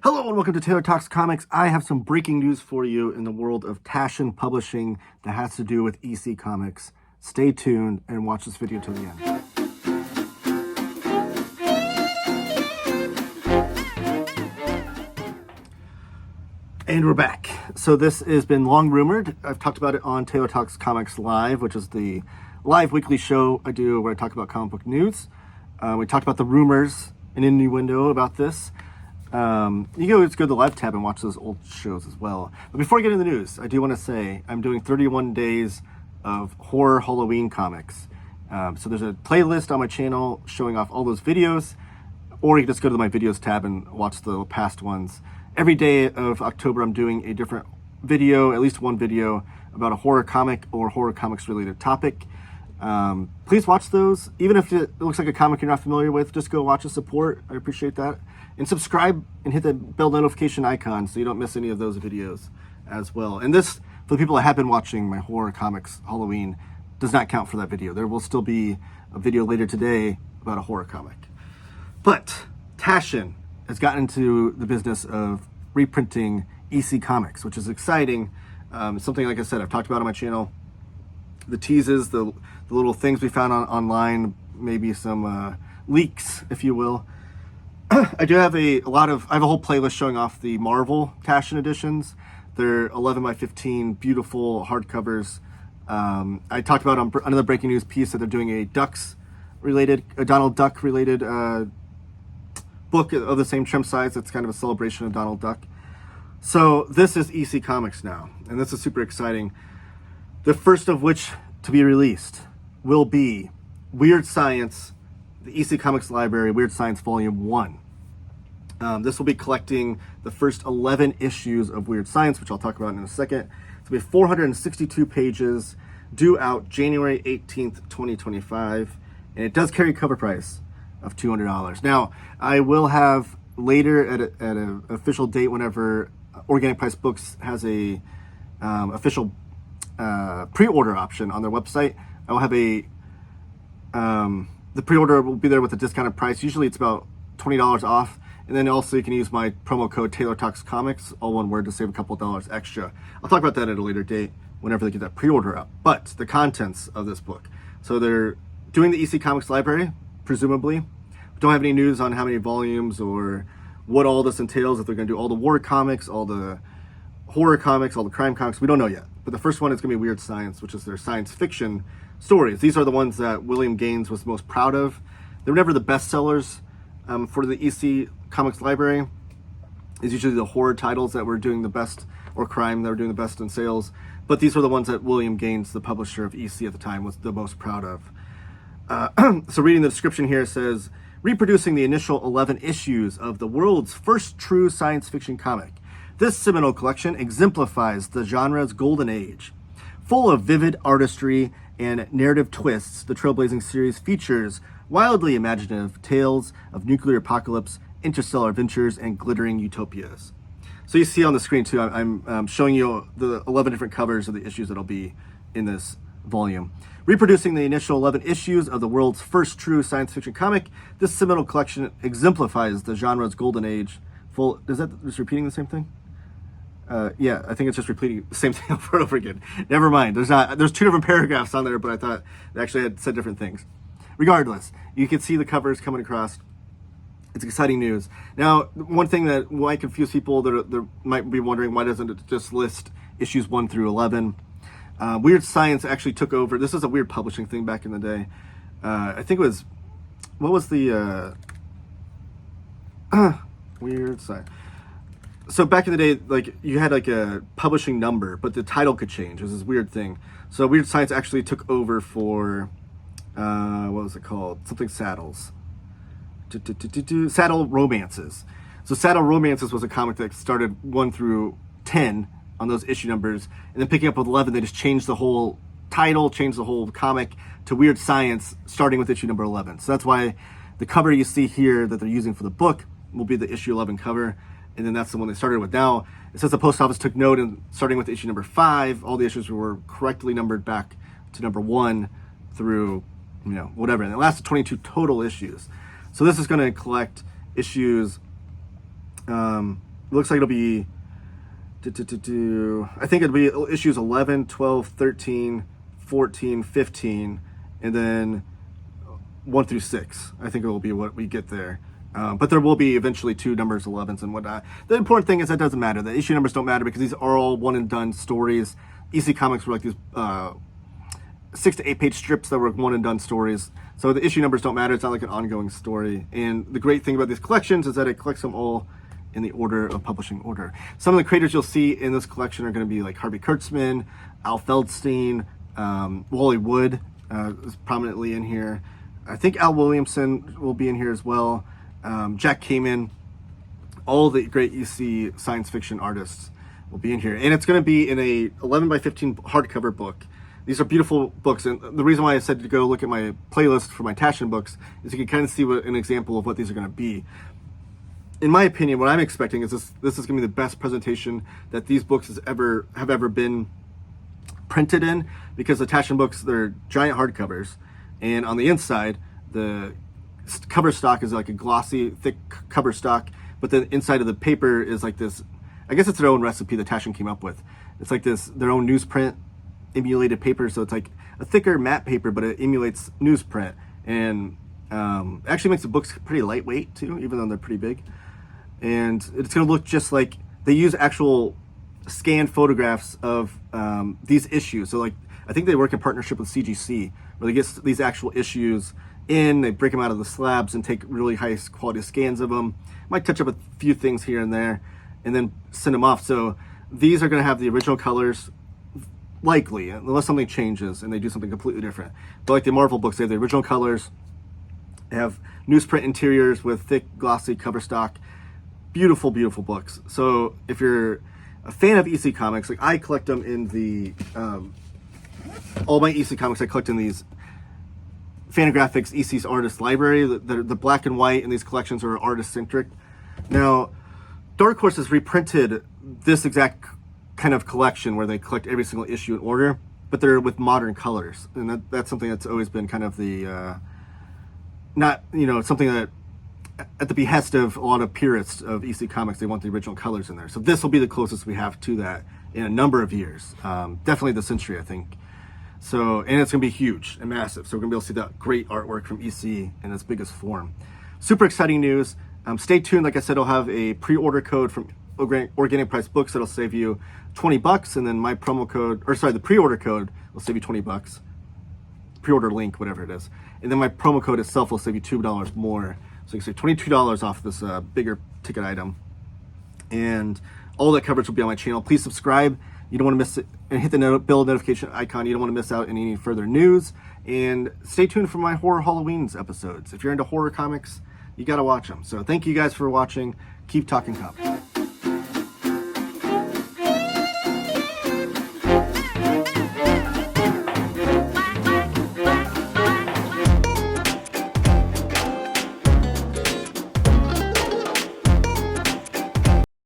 Hello and welcome to Taylor Talks Comics. I have some breaking news for you in the world of Taschen publishing that has to do with EC Comics. Stay tuned and watch this video till the end. And we're back. So this has been long rumored. I've talked about it on Taylor Talks Comics Live, which is the live weekly show I do where I talk about comic book news. We talked about the rumors and innuendo about this. You can always go to the live tab and watch those old shows as well. But before I get into the news, I do want to say I'm doing 31 days of horror Halloween comics. So there's a playlist on my channel showing off all those videos, or you can just go to my videos tab and watch the past ones. Every day of October, I'm doing a different video, at least one video, about a horror comic or horror comics related topic. Please watch those. Even if it looks like a comic you're not familiar with, just go watch and support. I appreciate that. And subscribe and hit the bell notification icon so you don't miss any of those videos as well. And this, for the people that have been watching my horror comics Halloween, does not count for that video. There will still be a video later today about a horror comic. But Taschen has gotten into the business of reprinting EC Comics, which is exciting. Something, like I said, I've talked about on my channel. The teases, the little things we found online, maybe some leaks, if you will. I do have I have a whole playlist showing off the Marvel Taschen editions. They're 11 by 15, beautiful hardcovers. I talked about on another breaking news piece that they're doing a Donald Duck related book of the same trim size. It's kind of a celebration of Donald Duck. So this is EC Comics now, and this is super exciting. The first of which to be released will be Weird Science, the EC Comics Library, Weird Science Volume 1. This will be collecting the first 11 issues of Weird Science, which I'll talk about in a second. It's going to be 462 pages, due out January 18th, 2025, and it does carry a cover price of $200. Now, I will have later at an official date, whenever Organic Price Books has a official pre-order option on their website, I will have the pre-order will be there with a discounted price. Usually it's about $20 off. And then also you can use my promo code TaylorTalksComics, all one word, to save a couple of dollars extra. I'll talk about that at a later date whenever they get that pre-order up. But the contents of this book. So they're doing the EC Comics Library, presumably. We don't have any news on how many volumes or what all this entails, if they're going to do all the war comics, all the horror comics, all the crime comics. We don't know yet. But the first one is going to be Weird Science, which is their science fiction stories. These are the ones that William Gaines was most proud of. They were never the best sellers for the EC Comics Library. It's usually the horror titles that were doing the best, or crime that were doing the best in sales. But these were the ones that William Gaines, the publisher of EC at the time, was the most proud of. So reading the description here, it says, reproducing the initial 11 issues of the world's first true science fiction comic. This seminal collection exemplifies the genre's golden age. Full of vivid artistry and narrative twists, the trailblazing series features wildly imaginative tales of nuclear apocalypse, interstellar adventures, and glittering utopias. So you see on the screen too, I'm showing you the 11 different covers of the issues that'll be in this volume. Reproducing the initial 11 issues of the world's first true science fiction comic, this seminal collection exemplifies the genre's golden age. Is that just repeating the same thing? Yeah, I think it's just repeating the same thing over and over again. Never mind. There's two different paragraphs on there, but I thought they actually had said different things. Regardless, you can see the covers coming across. It's exciting news. Now, one thing that might confuse people, that might be wondering, why doesn't it just list issues 1 through 11? Weird Science actually took over. This is a weird publishing thing back in the day. I think it was, what was the Weird Science? So back in the day, like, you had like a publishing number, but the title could change. It was this weird thing. So Weird Science actually took over for, what was it called? Something Saddles. Saddle Romances. So Saddle Romances was a comic that started 1 through 10 on those issue numbers, and then picking up with 11, they just changed the whole title, changed the whole comic to Weird Science, starting with issue number 11. So that's why the cover you see here that they're using for the book will be the issue 11 cover, and then that's the one they started with. Now, it says the post office took note, and starting with issue number 5, all the issues were correctly numbered back to number 1 through, whatever, and it lasted 22 total issues. So this is going to collect issues looks like it'll be, I think it'll be issues 11, 12, 13, 14, 15, and then 1 through 6. I think it will be what we get there. But there will be eventually 2 numbers 11s and whatnot. The important thing is that doesn't matter. The issue numbers don't matter because these are all one and done stories. EC Comics were like these 6 to 8 page strips that were one and done stories. So the issue numbers don't matter. It's not like an ongoing story. And the great thing about these collections is that it collects them all in the order of publishing order. Some of the creators you'll see in this collection are going to be like Harvey Kurtzman, Al Feldstein, Wally Wood is prominently in here. I think Al Williamson will be in here as well. Jack Kamen, all the great EC science fiction artists will be in here. And it's going to be in a 11 by 15 hardcover book. These are beautiful books. And the reason why I said to go look at my playlist for my Taschen books is you can kind of see an example of what these are going to be. In my opinion, what I'm expecting is this is going to be the best presentation that these books have ever been printed in, because the Taschen books, they're giant hardcovers. And on the inside, the cover stock is like a glossy, thick cover stock, but the inside of the paper is like this, I guess it's their own recipe that Taschen came up with. It's like their own newsprint emulated paper, so it's like a thicker matte paper, but it emulates newsprint, and actually makes the books pretty lightweight too, even though they're pretty big. And it's going to look just like, they use actual scanned photographs of these issues. So like, I think they work in partnership with CGC, where they get these actual issues in, they break them out of the slabs and take really high quality scans of them. Might touch up a few things here and there, and then send them off. So these are going to have the original colors, likely, unless something changes and they do something completely different. But like the Marvel books, they have the original colors, they have newsprint interiors with thick, glossy cover stock. Beautiful, beautiful books. So if you're a fan of EC Comics, like I collect them in the, all my EC Comics I collect in these Fantagraphics EC's Artist Library. The black and white in these collections are artist-centric. Now, Dark Horse has reprinted this exact kind of collection where they collect every single issue in order, but they're with modern colors. And that's something that's always been kind of the, not, something that at the behest of a lot of purists of EC Comics, they want the original colors in there. So this will be the closest we have to that in a number of years. Definitely the century, I think. So, and it's going to be huge and massive. So we're going to be able to see that great artwork from EC in its biggest form. Super exciting news. Stay tuned. Like I said, I'll have a pre-order code from Organic Price Books that'll save you $20. And then my promo code, the pre-order code will save you $20. Pre-order link, whatever it is. And then my promo code itself will save you $2 more. So you can save $22 off this bigger ticket item. And all that coverage will be on my channel. Please subscribe. You don't want to miss it, and hit the bell notification icon. You don't want to miss out on any further news. And stay tuned for my Horror Halloweens episodes. If you're into horror comics, you got to watch them. So thank you guys for watching. Keep talking comics.